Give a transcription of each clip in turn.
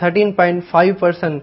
13.5%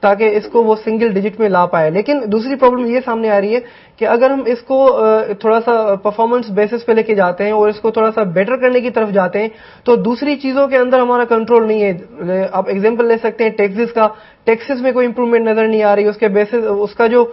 تاکہ اس کو وہ سنگل ڈیجٹ میں لا پائے. لیکن دوسری پرابلم یہ سامنے آ رہی ہے کہ اگر ہم اس کو تھوڑا سا پرفارمنس بیسس پہ لے کے جاتے ہیں اور اس کو تھوڑا سا بیٹر کرنے کی طرف جاتے ہیں تو دوسری چیزوں کے اندر ہمارا کنٹرول نہیں ہے. آپ ایگزامپل لے سکتے ہیں ٹیکسز کا. ٹیکسز میں کوئی امپروومنٹ نظر نہیں آ رہی, اس کے بیسس اس کا جو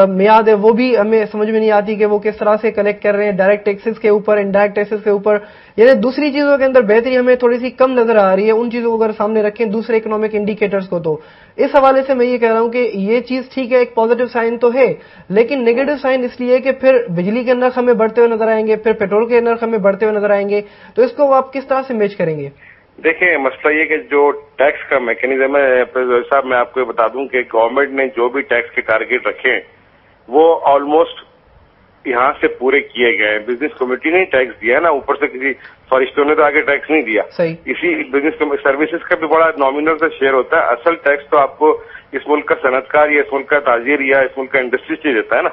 میعاد ہے وہ بھی ہمیں سمجھ میں نہیں آتی کہ وہ کس طرح سے کلیکٹ کر رہے ہیں ڈائریکٹ ٹیکسز کے اوپر, انڈائریکٹ ٹیکسز کے اوپر. یعنی دوسری چیزوں کے اندر بہتری ہمیں تھوڑی سی کم نظر آ رہی ہے ان چیزوں کو اگر سامنے رکھیں دوسرے اکنامک انڈیکیٹرز کو. تو اس حوالے سے میں یہ کہہ رہا ہوں کہ یہ چیز ٹھیک ہے, ایک پازیٹو سائن تو ہے, لیکن نیگیٹو سائن اس لیے کہ پھر بجلی کے نرخ ہمیں بڑھتے ہوئے نظر آئیں گے, پھر پیٹرول کے نرخ ہمیں بڑھتے ہوئے نظر آئیں گے. تو اس کو آپ کس طرح سے میچ کریں گے؟ دیکھیں مسئلہ یہ کہ جو ٹیکس کا میکینزم ہے صاحب, میں آپ کو بتا دوں کہ گورنمنٹ نے جو بھی ٹیکس کے ٹارگیٹ رکھے ہیں وہ آلموسٹ یہاں سے پورے کیے گئے ہیں. بزنس کمیٹی نے ٹیکس دیا ہے نا, اوپر سے کسی فرشتوں نے تو آگے ٹیکس نہیں دیا. اسی بزنس سروسز کا بھی بڑا نامینل سے شیئر ہوتا ہے. اصل ٹیکس تو آپ کو اس ملک کا صنعت کار یا اس ملک کا تاجر یا اس ملک کا انڈسٹری دیتا ہے نا.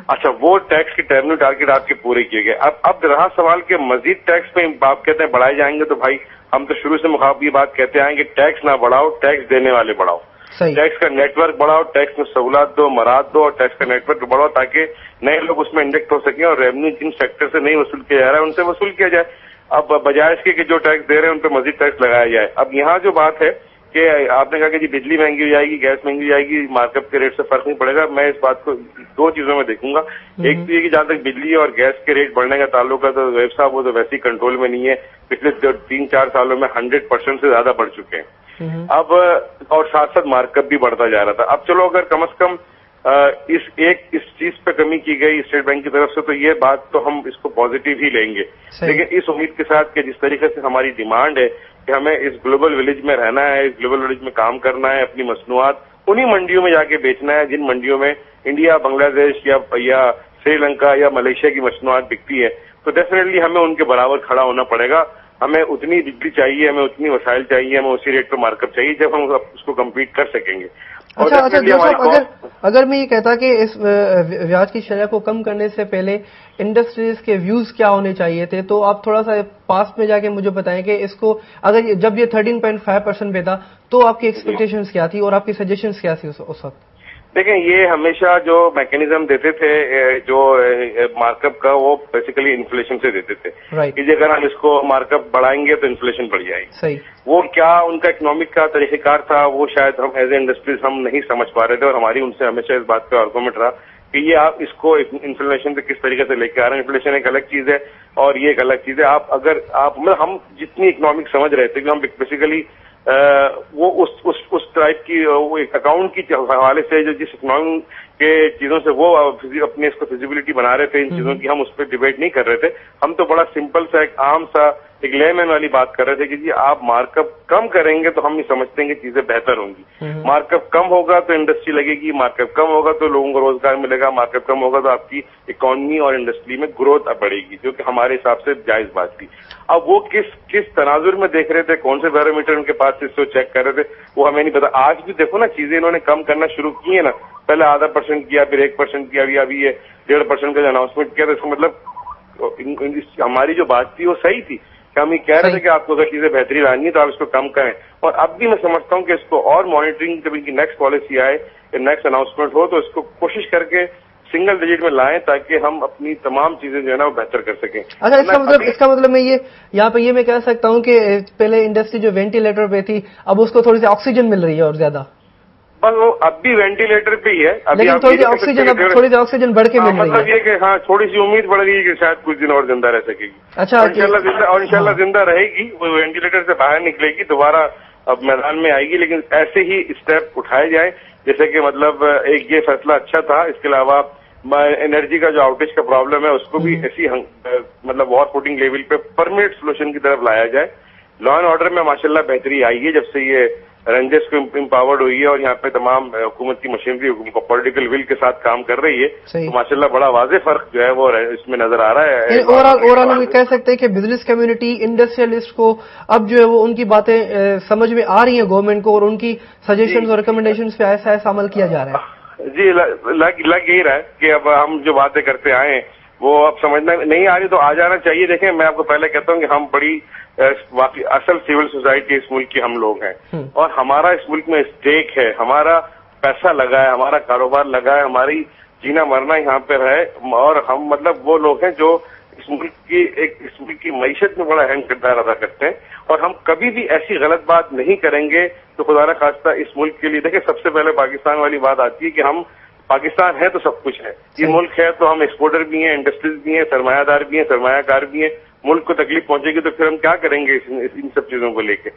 اچھا, وہ ٹیکس کے ریونیو ٹارگیٹ آپ کے پورے کیے گئے. اب رہا سوال کہ مزید ٹیکس پہ آپ کہتے ہیں بڑھائے جائیں گے, تو بھائی ہم تو شروع سے یہ بات کہتے آئے کہ ٹیکس نہ بڑھاؤ, ٹیکس دینے والے بڑھاؤ. ٹیکس کا نیٹ ورک بڑھاؤ, ٹیکس میں سہولات دو, مراد دو, اور ٹیکس کا نیٹ ورک بڑھاؤ تاکہ نئے لوگ اس میں انجیکٹ ہو سکیں اور ریونیو جن سیکٹر سے نہیں وصول کیا جا رہا ہے ان سے وصول کیا جائے. اب بجائے اس کے کہ جو ٹیکس دے رہے ہیں ان پہ مزید ٹیکس لگایا جائے. اب یہاں جو بات ہے کہ آپ نے کہا کہ جی بجلی مہنگی ہو جائے گی, گیس مہنگی ہو جائے گی, مارک اپ کے ریٹ سے فرق نہیں پڑے گا. میں اس بات کو دو چیزوں میں دیکھوں گا. ایک تو یہ کہ جہاں تک بجلی اور گیس کے ریٹ بڑھنے کا تعلق ہے تو ویب صاحب وہ تو ویسے ہی کنٹرول میں نہیں ہے. پچھلے 3-4 سالوں میں 100% سے زیادہ بڑھ چکے ہیں. اب اور ساتھ ساتھ مارک اپ بھی بڑھتا جا رہا تھا. اب چلو اگر کم از کم اس چیز پہ کمی کی گئی اسٹیٹ بینک کی طرف سے تو یہ بات تو ہم اس کو پازیٹیو ہی لیں گے. لیکن اس امید کے ساتھ کہ جس طریقے سے ہماری ڈیمانڈ ہے کہ ہمیں اس گلوبل ولیج میں رہنا ہے, اس گلوبل ولیج میں کام کرنا ہے, اپنی مصنوعات انہی منڈیوں میں جا کے بیچنا ہے جن منڈیوں میں انڈیا, بنگلہ دیش یا سری لنکا یا ملیشیا کی مصنوعات بکتی ہے, تو ڈیفینیٹلی ہمیں ان کے برابر کھڑا ہونا پڑے گا. ہمیں اتنی بجلی چاہیے, ہمیں اتنی وسائل چاہیے, ہمیں اسی ریٹ پہ مارک اپ چاہیے جب ہم اس کو کمپیٹ کر سکیں گے. اچھا, اگر میں یہ کہتا کہ اس بیاج کی شرح کو کم کرنے سے پہلے انڈسٹریز کے ویوز کیا ہونے چاہیے تھے, تو آپ تھوڑا سا پاسٹ میں جا کے مجھے بتائیں کہ اس کو اگر جب یہ 13.5% پہ تھا تو آپ کی ایکسپیکٹیشنز کیا تھی اور آپ کی سجیشنز کیا تھی اس وقت؟ دیکھیں, یہ ہمیشہ جو میکینزم دیتے تھے جو مارک اپ کا, وہ بیسیکلی انفلیشن سے دیتے تھے کہ اگر ہم اس کو مارک اپ بڑھائیں گے تو انفلیشن بڑھ جائے گی. وہ کیا ان کا اکنامک کا طریقہ کار تھا وہ شاید ہم ایز اے انڈسٹریز ہم نہیں سمجھ پا رہے تھے, اور ہماری ان سے ہمیشہ اس بات کا آرگومنٹ رہا کہ یہ آپ اس کو انفلیشن سے کس طریقے سے لے کے آ رہے ہیں. انفلیشن ایک الگ چیز ہے اور یہ ایک الگ چیز ہے. ہم جتنی اکنامک سمجھ رہے تھے کہ ہم بیسیکلی وہ اس ٹائپ کی اکاؤنٹ کی حوالے سے جو جس اکنامک کے چیزوں سے وہ اپنے اس کو فیزیبلٹی بنا رہے تھے, ان چیزوں کی ہم اس پہ ڈیبیٹ نہیں کر رہے تھے. ہم تو بڑا سمپل سا ایک عام سا ایک لے مین والی بات کر رہے تھے کہ جی آپ مارک اپ کم کریں گے تو ہم یہ سمجھتے ہیں کہ چیزیں بہتر ہوں گی. مارک اپ کم ہوگا تو انڈسٹری لگے گی, مارک اپ کم ہوگا تو لوگوں کو روزگار ملے گا, مارک اپ کم ہوگا تو آپ کی اکانومی اور انڈسٹری میں گروتھ بڑھے گی, جو کہ ہمارے حساب سے جائز بات تھی. اب وہ کس تناظر میں دیکھ رہے تھے, کون سے بیرومیٹر ان کے پاس اس کو چیک کر رہے تھے, وہ ہمیں نہیں پتا. آج بھی دیکھو نا چیزیں انہوں نے کم کرنا شروع کی ہیں نا, پہلے 0.5% کیا, پھر 1% کیا, ابھی یہ 1.5% کا جو اناؤنسمنٹ کیا, تو اس کا مطلب ہماری جو بات تھی وہ صحیح تھی کہ ہم یہ کہہ رہے تھے کہ آپ کو اگر چیزیں بہتری لانی ہے تو آپ اس کو کم کریں. اور اب بھی میں سمجھتا ہوں کہ اس کو اور مانیٹرنگ جب ان کی نیکسٹ پالیسی آئے, نیکسٹ اناؤنسمنٹ ہو, تو اس کو کوشش کر کے سنگل ڈیجٹ میں لائیں تاکہ ہم اپنی تمام چیزیں جو ہے نا وہ بہتر کر سکیں. اچھا, اس کا مطلب میں یہاں پہ یہ میں کہہ سکتا ہوں کہ پہلے انڈسٹری جو وینٹیلیٹر پہ تھی اب اس کو تھوڑی سی آکسیجن مل رہی ہے اور زیادہ, بس وہ اب بھی وینٹیلیٹر پہ ہی ہے, لیکن تھوڑی سی آکسیجن بڑھ کے مل رہی ہے. مطلب یہ کہ ہاں تھوڑی سی امید بڑھ رہی ہے کہ شاید کچھ دن اور زندہ رہ سکے گی. اچھا, اور انشاءاللہ زندہ رہے گی, وہ وینٹیلیٹر سے باہر نکلے گی, دوبارہ اب میدان میں آئے گی. لیکن ایسے ہی اسٹیپ اٹھائے جائیں جیسے کہ مطلب ایک یہ فیصلہ اچھا تھا. اس کے علاوہ انرجی کا جو آؤٹیج کا پرابلم ہے اس کو بھی ایسی مطلب وار فوٹنگ لیول پہ پرمنٹ سولوشن کی طرف لایا جائے. لا اینڈ آرڈر میں ماشاءاللہ بہتری آئی ہے جب سے یہ رینجرز کو امپاورڈ ہوئی ہے اور یہاں پہ تمام حکومت کی مشینری پولیٹیکل ول کے ساتھ کام کر رہی ہے, تو ماشاءاللہ بڑا واضح فرق جو ہے وہ اس میں نظر آ رہا ہے. اوور آل ہم کہہ سکتے ہیں کہ بزنس کمیونٹی, انڈسٹریلسٹ کو اب جو ہے وہ ان کی باتیں سمجھ میں آ رہی ہیں گورنمنٹ کو, اور ان کی سجیشنز اور ریکمنڈیشنز پہ ایسا عمل کیا جا رہا ہے. جی, لگ یہی رہا ہے کہ اب ہم جو باتیں کرتے آئے ہیں وہ اب سمجھنا نہیں آ رہی تو آ جانا چاہیے. دیکھیں میں آپ کو پہلے کہتا ہوں کہ ہم بڑی واقعی اصل سول سوسائٹی اس ملک کے ہم لوگ ہیں, اور ہمارا اس ملک میں اسٹیک ہے, ہمارا پیسہ لگا ہے, ہمارا کاروبار لگا ہے, ہماری جینا مرنا یہاں پہ ہے, اور ہم مطلب وہ لوگ ہیں جو اس ملک کی معیشت میں بڑا اہم کردار ادا کرتے ہیں, اور ہم کبھی بھی ایسی غلط بات نہیں کریں گے تو خدا نہ خواستہ اس ملک کے لیے. دیکھیں سب سے پہلے پاکستان والی بات آتی ہے کہ ہم پاکستان ہے تو سب کچھ ہے, یہ ملک ہے تو ہم ایکسپورٹر بھی ہیں, انڈسٹریز بھی ہیں, سرمایہ دار بھی ہیں, سرمایہ کار بھی ہیں. ملک کو تکلیف پہنچے گی تو پھر ہم کیا کریں گے ان سب چیزوں کو لے کے.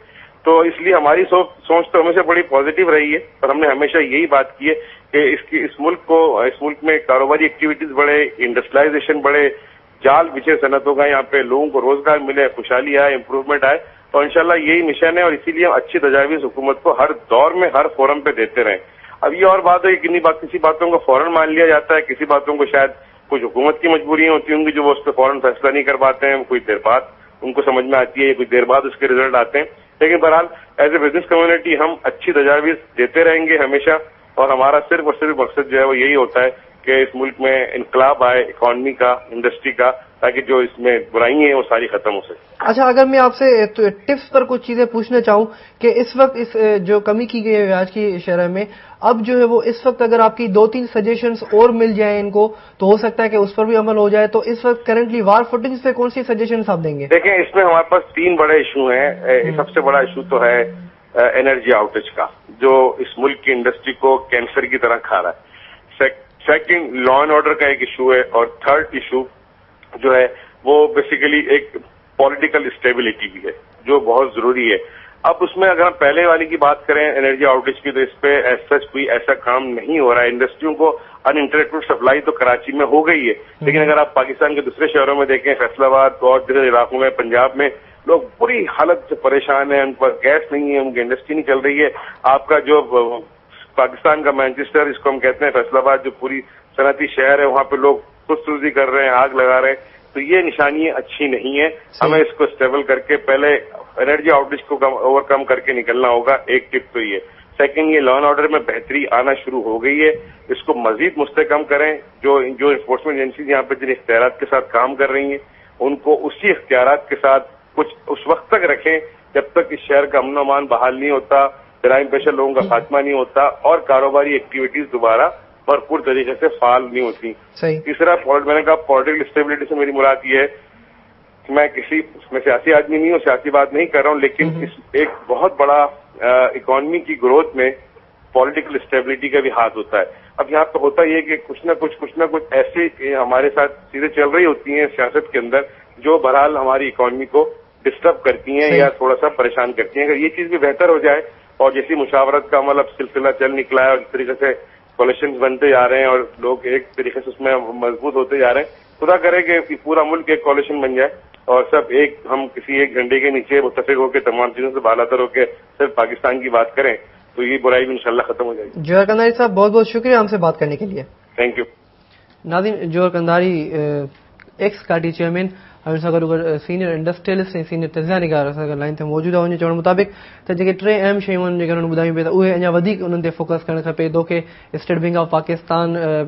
تو اس لیے ہماری سوچ تو ہمیشہ بڑی پازیٹیو رہی ہے, اور ہم نے ہمیشہ یہی بات کی ہے کہ اس ملک میں کاروباری ایکٹیویٹیز بڑھے, انڈسٹریلائزیشن بڑھے, جال بچھے صنعتوں کا, یہاں پہ لوگوں کو روزگار ملے, خوشحالی آئے, امپروومنٹ آئے, اور انشاءاللہ یہی مشن ہے, اور اسی لیے ہم اچھی تجاویز حکومت کو ہر دور میں ہر فورم پہ دیتے رہیں. اب یہ اور بات ہے کہ کسی باتوں کو فوراً مان لیا جاتا ہے, کسی باتوں کو شاید کچھ حکومت کی مجبوریاں ہوتی ہوں گی جو وہ اس پہ فوراً فیصلہ نہیں کر پاتے ہیں, کوئی دیر بعد ان کو سمجھ میں آتی ہے, کچھ دیر بعد اس کے ریزلٹ آتے ہیں. لیکن بہرحال ایز اے بزنس کمیونٹی ہم اچھی تجاویز دیتے رہیں گے ہمیشہ, اور ہمارا صرف اور صرف مقصد جو ہے وہ یہی ہوتا ہے کہ اس ملک میں انقلاب آئے اکانومی کا, انڈسٹری کا, تاکہ جو اس میں برائی ہیں وہ ساری ختم ہو سکے. اچھا, اگر میں آپ سے ٹپس پر کچھ چیزیں پوچھنا چاہوں کہ اس وقت اس جو کمی کی گئی ہے بیاج کی شرح میں, اب جو ہے وہ اس وقت اگر آپ کی 2-3 سجیشنز اور مل جائیں ان کو تو ہو سکتا ہے کہ اس پر بھی عمل ہو جائے. تو اس وقت کرنٹلی وار فوٹنگز پہ کون سی سجیشنز آپ دیں گے؟ دیکھیں اس میں ہمارے پاس 3 بڑے ایشو ہیں. سب سے بڑا ایشو تو ہے انرجی آؤٹیج کا, جو اس ملک کی انڈسٹری کو کینسر کی طرح کھا رہا ہے. سیکنڈ لا اینڈ آرڈر کا ایک ایشو ہے, اور تھرڈ ایشو جو ہے وہ بیسیکلی ایک پولیٹیکل اسٹیبلٹی بھی ہے جو بہت ضروری ہے. اب اس میں اگر ہم پہلے والی کی بات کریں انرجی آؤٹیج کی, تو اس پہ سچ کوئی ایسا کام نہیں ہو رہا ہے. انڈسٹریوں کو ان انٹرپٹڈ سپلائی تو کراچی میں ہو گئی ہے, لیکن اگر آپ پاکستان کے دوسرے شہروں میں دیکھیں, فیصل آباد اور دیگر علاقوں میں, پنجاب میں, لوگ بری حالت سے پریشان ہیں, ان پر گیس نہیں ہے, ان کی انڈسٹری نہیں چل رہی ہے. آپ کا جو پاکستان کا مینچسٹر اس کو ہم کہتے ہیں فیصل آباد, جو پوری صنعتی شہر ہے, وہاں پہ لوگ خودسوزی کر رہے ہیں, آگ لگا رہے ہیں. تو یہ نشانی اچھی نہیں ہے. ہمیں اس کو اسٹیبل کر کے پہلے انرجی آؤٹیج کو اوور کم کر کے نکلنا ہوگا. ایک ٹپ تو یہ. سیکنڈ, یہ لا اینڈ آرڈر میں بہتری آنا شروع ہو گئی ہے, اس کو مزید مستحکم کریں. جو انفورسمنٹ ایجنسیز یہاں پہ جن اختیارات کے ساتھ کام کر رہی ہیں, ان کو اسی اختیارات کے ساتھ کچھ اس وقت تک رکھیں جب تک اس شہر کا امن و امان بحال نہیں ہوتا, جرائم پیشہ لوگوں کا خاتمہ نہیں ہوتا, اور کاروباری ایکٹیویٹیز دوبارہ بھرپور طریقے سے فعال نہیں ہوتی. تیسرا, میں نے کہا پولیٹیکل اسٹیبلٹی سے میری مراد یہ ہے کہ میں سیاسی آدمی نہیں ہوں, سیاسی بات نہیں کر رہا ہوں, لیکن ایک بہت بڑا اکانومی کی گروتھ میں پولیٹیکل اسٹیبلٹی کا بھی ہاتھ ہوتا ہے. اب یہاں پہ ہوتا یہ کہ کچھ نہ کچھ ایسی ہمارے ساتھ چیزیں چل رہی ہوتی ہیں سیاست کے اندر جو بہرحال ہماری اکانومی کو ڈسٹرب کرتی ہیں یا تھوڑا سا پریشان کرتی ہیں. اگر یہ چیز بھی بہتر ہو جائے, اور جیسی مشاورت کا عمل اب سلسلہ چل نکلا ہے, اور اس طریقے سے کولیشنز بنتے جا رہے ہیں, اور لوگ ایک طریقے سے اس میں مضبوط ہوتے جا رہے ہیں, خدا کرے کہ پورا ملک ایک کولیشن بن جائے, اور سب ہم کسی ایک جھنڈے کے نیچے متفق ہو کے تمام چیزوں سے بالاتر ہو کے صرف پاکستان کی بات کریں, تو یہ برائی بھی انشاءاللہ ختم ہو جائے گی. جوہر قنداری صاحب, بہت بہت شکریہ ہم سے بات کرنے کے لیے. Thank you. ناظرین, جوہر قنداری ایکس کاٹی چیئرمین سینئر انڈسٹریلسٹ سینئر تجزیہ نگار لائن تے موجود ہے. ان چوڻ مطابق تے جے 3 اہم شیون جے انہوں ٻڌايون پي ته اهي اڃا وڌيڪ انهن تي فوڪس ڪرڻ کپي. دو کہ اسٽیٹ بینڪ آف پاڪستان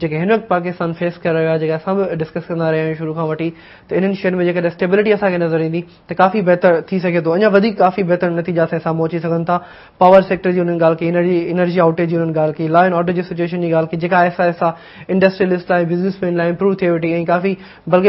جيڪي هن وقت پاڪستان فيس ڪري رهيو آهي, جيڪا اسان به ڊسڪس ڪندا رهيا آهيون شروع کان وٺي, ته انهن شين ۾ جيڪڏهن اسٽيبلٽي اسان کي نظر ايندي ته کافي بهتر ٿي سگهي ٿو, اڃا وڌيڪ کافي بهتر نتيجا سامهون اچي سگهن ٿا. پاور سيڪٽر جي انهن ڳالهه کي, انرجي آؤٽيج جي انهن ڳالهه کي, لا اینڈ آرڈر جي سچويشن جي ڳالهه کي, جيڪا ایسا انڈسٹریلسٹ لاءِ بزنس مين لاءِ امپروو ٿي ويٺي, ۽ کافي بلکہ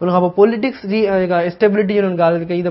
ان کان پوءِ پوليٽڪس جي جيڪا اسٽيبلٽي جي انهن ڳالهه کي, ته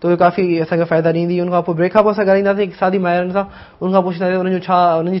تو کافي اسان کي فائدا ڏيندي. ان کان پوءِ بريڪ کان پوءِ اسان ڳالهائينداسين اقتصادي ماهرن سان, ان کان پوڇنداسين انهن جي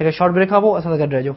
هڪ شارٽ بريڪ کان پوءِ اسان سان گڏ رهجو.